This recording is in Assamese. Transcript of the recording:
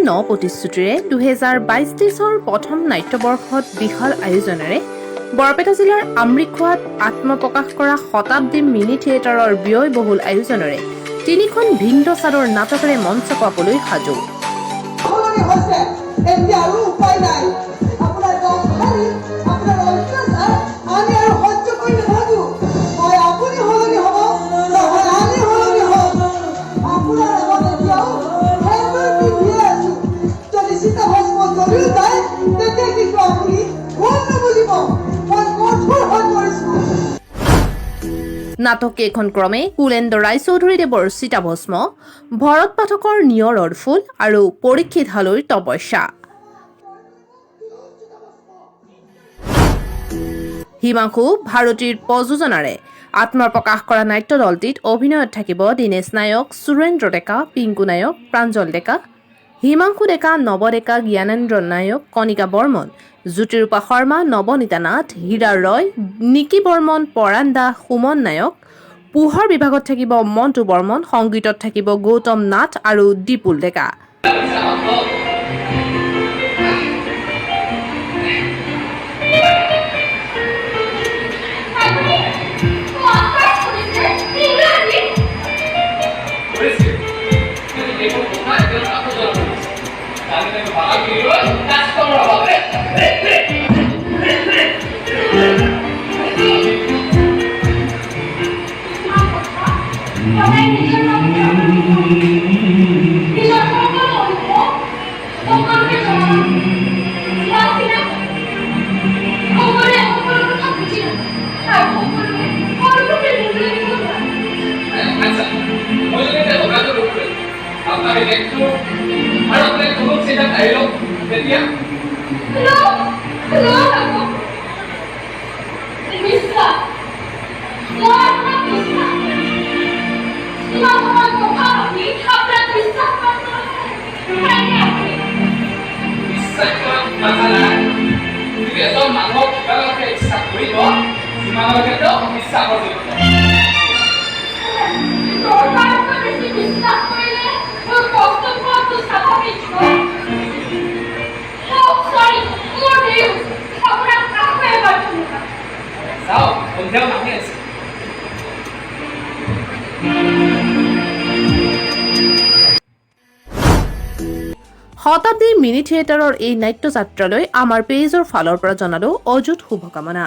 ন প্ৰতিশ্ৰুতিৰে 2022-23 প্ৰথম নাট্যবৰ্ষত বিশাল আয়োজনেৰে বৰপেটা জিলাৰ আমৰিখোৱাত আত্মপ্ৰকাশ কৰা শতাব্দী মিনি থিয়েটাৰৰ ব্যয়বহুল আয়োজনেৰে 3খন ভিন্ন চাদৰ নাটকেৰে মঞ্চ পাবলৈ সাজু। নাটক কেইখন ক্ৰমে কুলেন্দ্ৰ ৰায়চৌধুৰীদেৱৰ চিতাভস্ম, ভৰত পাঠকৰ নিয়ৰৰ ফুল আৰু পৰীক্ষিত হালৈৰ তপস্যা। হিমাংশু ভাৰতীৰ প্ৰযোজনাৰে আত্মপ্ৰকাশ কৰা নাট্য দলটিত অভিনয়ত থাকিব দীনেশ নায়ক, সুৰেন্দ্ৰ ডেকা, পিংকু নায়ক, প্ৰাঞ্জল ডেকা, হিমাংশু ডেকা, নৱ ডেকা, জ্ঞানেন্দ্ৰ নায়ক, কণিকা বৰ্মন, জ্যোতিৰূপা শৰ্মা, নৱনীতা নাথ, হীৰা ৰয়, নিকি বৰ্মন, পৰাণ দাস, সুমন নায়ক। পোহৰ বিভাগত থাকিব মন্টু বৰ্মন, সংগীতত থাকিব গৌতম নাথ আৰু দীপুল ডেকা। শতাব্দী মিনি থিয়েটাৰৰ এই নাট্যযাত্ৰালৈ আমাৰ পেজৰ ফালৰ পৰা জনালো অযুত শুভকামনা।